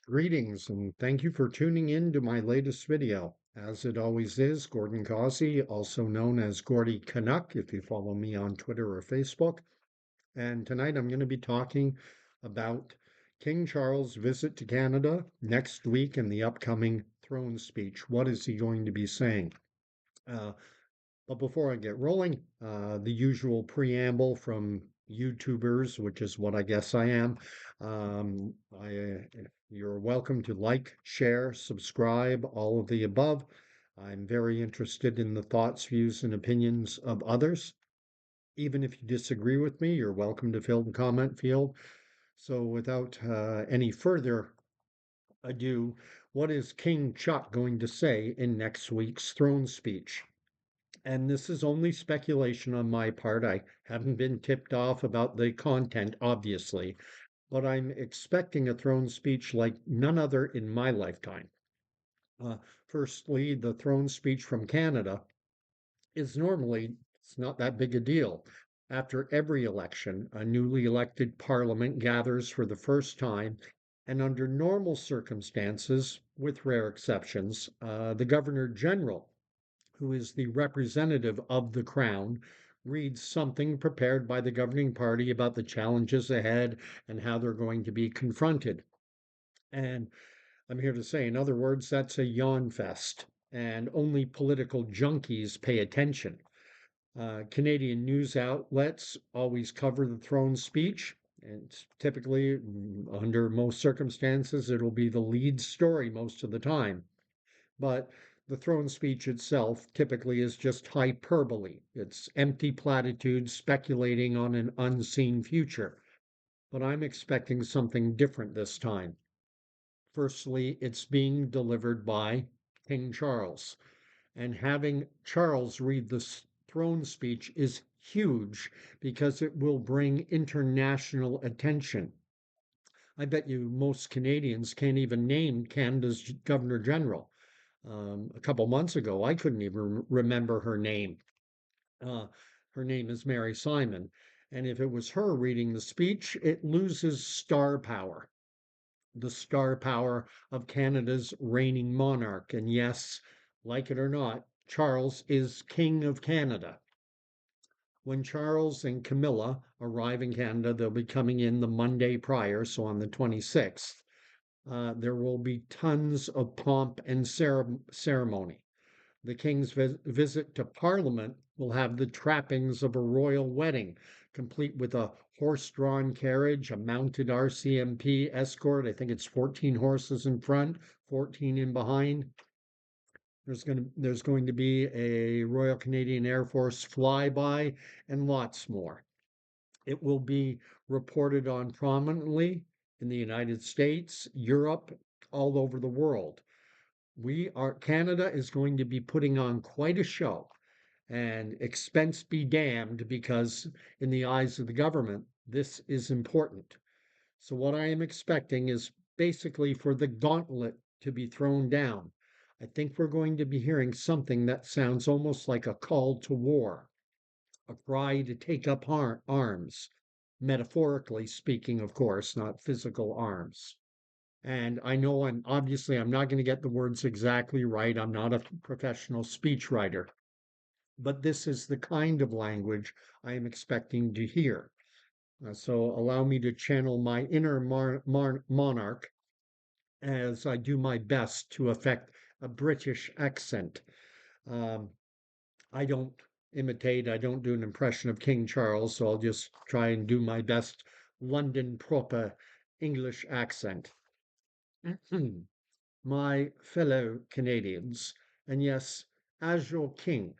Greetings and thank you for tuning in to my latest video. As it always is, Gordon Causey, also known as Gordy Canuck, if you follow me on Twitter or Facebook. And tonight I'm going to be talking about King Charles' visit to Canada next week and the upcoming throne speech. What is he going to be saying? Uh, but before I get rolling, the usual preamble from YouTubers, which is what I guess I am. You're welcome to like, share, subscribe, all of the above. I'm very interested in the thoughts, views, and opinions of others. Even if you disagree with me, you're welcome to fill the comment field. So, without any further ado, what is King Chuck going to say in next week's throne speech? And this is only speculation on my part. I haven't been tipped off about the content, obviously, but I'm expecting a throne speech like none other in my lifetime. Uh, Firstly, the throne speech from Canada is normally it's not that big a deal. After every election, a newly elected parliament gathers for the first time, and under normal circumstances, with rare exceptions, the governor general, who is the representative of the crown, reads something prepared by the governing party about the challenges ahead and how they're going to be confronted. And I'm here to say, in other words, that's a yawn fest, and only political junkies pay attention. Canadian news outlets always cover the throne speech. And typically, under most circumstances, it'll be the lead story most of the time. But the throne speech itself typically is just hyperbole. It's empty platitudes speculating on an unseen future. But I'm expecting something different this time. Firstly, it's being delivered by King Charles. And having Charles read the throne speech is huge because it will bring international attention. I bet you most Canadians can't even name Canada's Governor General. A couple months ago, I couldn't even remember her name. Uh, Her name is Mary Simon. And if it was her reading the speech, it loses star power, the star power of Canada's reigning monarch. And yes, like it or not, Charles is King of Canada. When Charles and Camilla arrive in Canada, they'll be coming in the Monday prior, so on the 26th. There will be tons of pomp and ceremony. The king's visit to Parliament will have the trappings of a royal wedding, complete with a horse drawn carriage, a mounted RCMP escort. I think it's 14 horses in front, 14 in behind. There's going to be a Royal Canadian Air Force flyby and lots more. It will be reported on prominently in the United States, Europe, all over the world. Canada is going to be putting on quite a show, and expense be damned, because in the eyes of the government, this is important. So what I am expecting is basically for the gauntlet to be thrown down. I think we're going to be hearing something that sounds almost like a call to war, a cry to take up arms, metaphorically speaking, of course, not physical arms. And I know I'm not going to get the words exactly right. I'm not a professional speechwriter, but this is the kind of language I am expecting to hear. So allow me to channel my inner monarch as I do my best to affect a British accent. Um, I don't I don't do an impression of King Charles, so I'll just try and do my best London proper English accent. My fellow Canadians, and yes, as your king,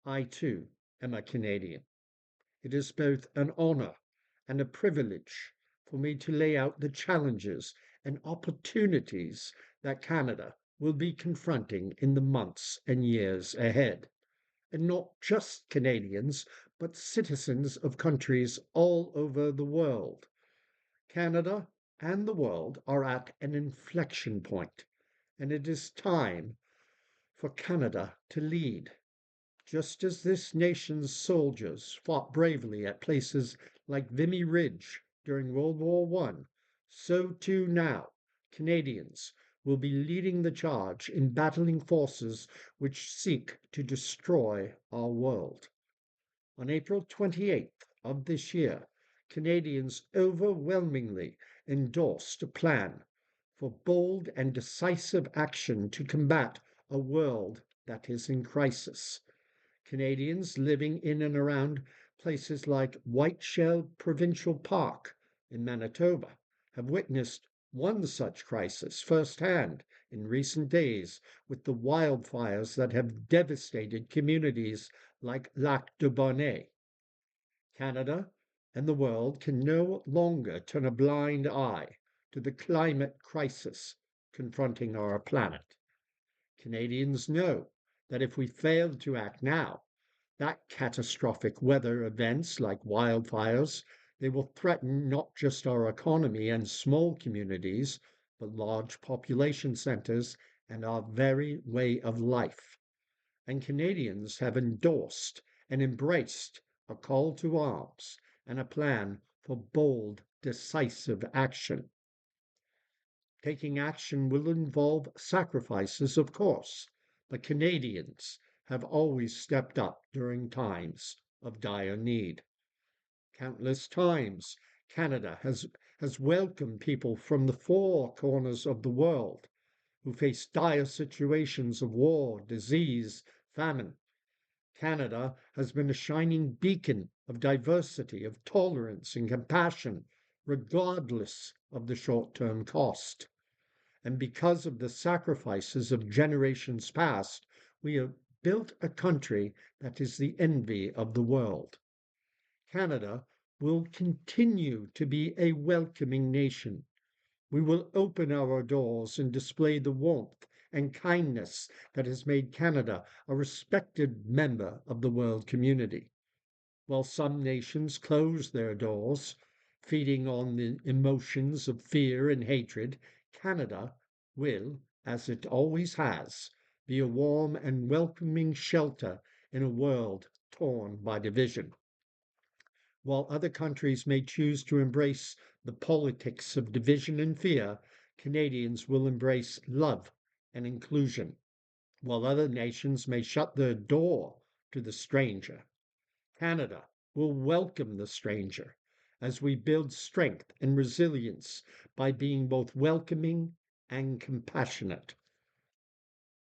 I too am a Canadian. It is both an honor and a privilege for me to lay out the challenges and opportunities that Canada will be confronting in the months and years ahead. And not just Canadians, but citizens of countries all over the world. Canada and the world are at an inflection point, and it is time for Canada to lead. Just as this nation's soldiers fought bravely at places like Vimy Ridge during World War I, so too now Canadians will be leading the charge in battling forces which seek to destroy our world. On April 28th of this year, Canadians overwhelmingly endorsed a plan for bold and decisive action to combat a world that is in crisis. Canadians living in and around places like Whiteshell Provincial Park in Manitoba have witnessed one such crisis firsthand in recent days with the wildfires that have devastated communities like Lac du Bonnet. Canada and the world can no longer turn a blind eye to the climate crisis confronting our planet. Canadians know that if we fail to act now, that catastrophic weather events like wildfires, they will threaten not just our economy and small communities, but large population centers and our very way of life. And Canadians have endorsed and embraced a call to arms and a plan for bold, decisive action. Taking action will involve sacrifices, of course, but Canadians have always stepped up during times of dire need. Countless times, Canada has welcomed people from the four corners of the world who face dire situations of war, disease, famine. Canada has been a shining beacon of diversity, of tolerance and compassion, regardless of the short term cost. And because of the sacrifices of generations past, we have built a country that is the envy of the world. Canada will continue to be a welcoming nation. We will open our doors and display the warmth and kindness that has made Canada a respected member of the world community. While some nations close their doors, feeding on the emotions of fear and hatred, Canada will, as it always has, be a warm and welcoming shelter in a world torn by division. While other countries may choose to embrace the politics of division and fear, Canadians will embrace love and inclusion. While other nations may shut their door to the stranger, Canada will welcome the stranger as we build strength and resilience by being both welcoming and compassionate.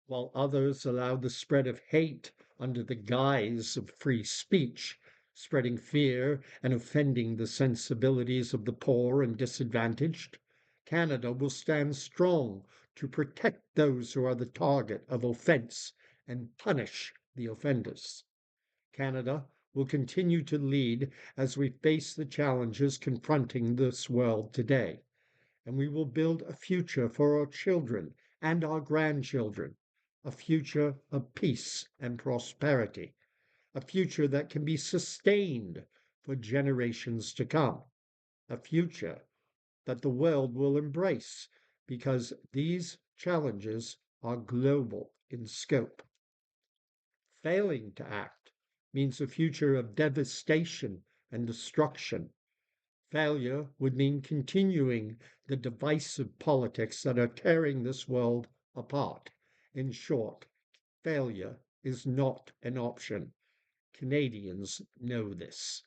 While others allow the spread of hate under the guise of free speech, spreading fear and offending the sensibilities of the poor and disadvantaged, Canada will stand strong to protect those who are the target of offense and punish the offenders. Canada will continue to lead as we face the challenges confronting this world today, and we will build a future for our children and our grandchildren, a future of peace and prosperity, a future that can be sustained for generations to come, a future that the world will embrace because these challenges are global in scope. Failing to act means a future of devastation and destruction. Failure would mean continuing the divisive politics that are tearing this world apart. In short, failure is not an option. Canadians know this.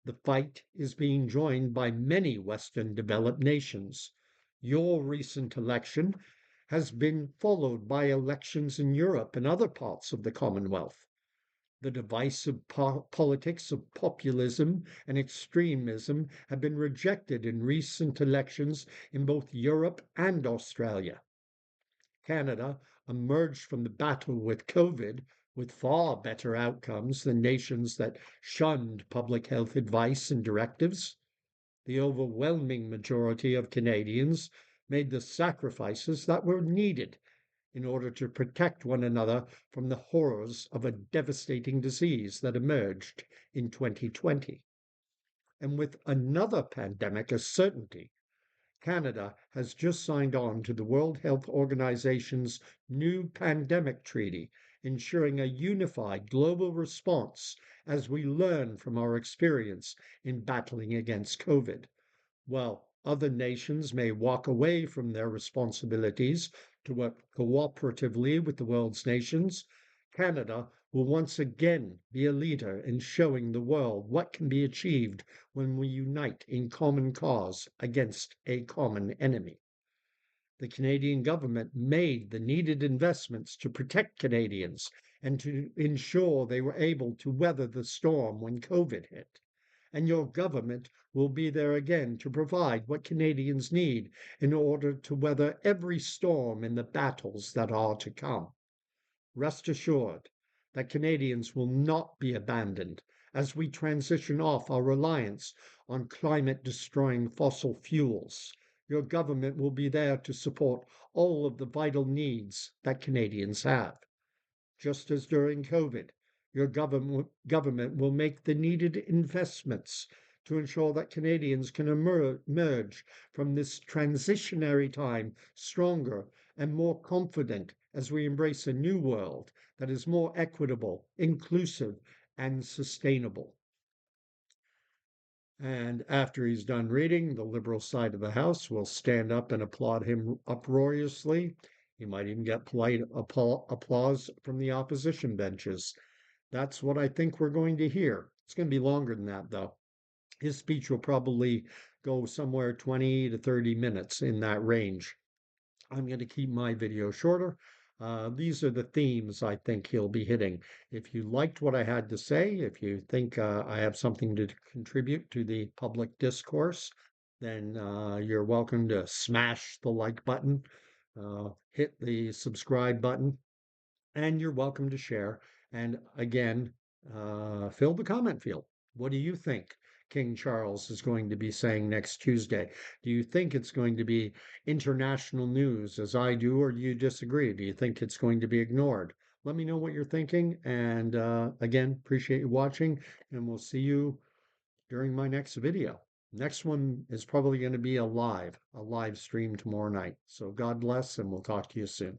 The fight is being joined by many Western developed nations. Your recent election has been followed by elections in Europe and other parts of the Commonwealth. The divisive politics of populism and extremism have been rejected in recent elections in both Europe and Australia. Canada emerged from the battle with COVID with far better outcomes than nations that shunned public health advice and directives. The overwhelming majority of Canadians made the sacrifices that were needed in order to protect one another from the horrors of a devastating disease that emerged in 2020. And with another pandemic a certainty, Canada has just signed on to the World Health Organization's new pandemic treaty, ensuring a unified global response as we learn from our experience in battling against COVID. Well, Other nations may walk away from their responsibilities to work cooperatively with the world's nations. Canada will once again be a leader in showing the world what can be achieved when we unite in common cause against a common enemy. The Canadian government made the needed investments to protect Canadians and to ensure they were able to weather the storm when COVID hit. And your government will be there again to provide what Canadians need in order to weather every storm in the battles that are to come. Rest assured that Canadians will not be abandoned as we transition off our reliance on climate destroying fossil fuels. Your government will be there to support all of the vital needs that Canadians have. Just as during COVID, your government will make the needed investments to ensure that Canadians can emerge from this transitionary time stronger and more confident as we embrace a new world that is more equitable, inclusive, and sustainable. And after he's done reading, the Liberal side of the House will stand up and applaud him uproariously. He might even get polite applause from the opposition benches. That's what I think we're going to hear. It's going to be longer than that, though. His speech will probably go somewhere 20 to 30 minutes in that range. I'm going to keep my video shorter. These are the themes I think he'll be hitting. If you liked what I had to say, if you think I have something to contribute to the public discourse, then you're welcome to smash the like button, hit the subscribe button, and you're welcome to share. And again, fill the comment field. What do you think King Charles is going to be saying next Tuesday? Do you think it's going to be international news as I do, or do you disagree? Do you think it's going to be ignored? Let me know what you're thinking. And again, appreciate you watching, and we'll see you during my next video. Next one is probably going to be a live stream tomorrow night. So God bless, and we'll talk to you soon.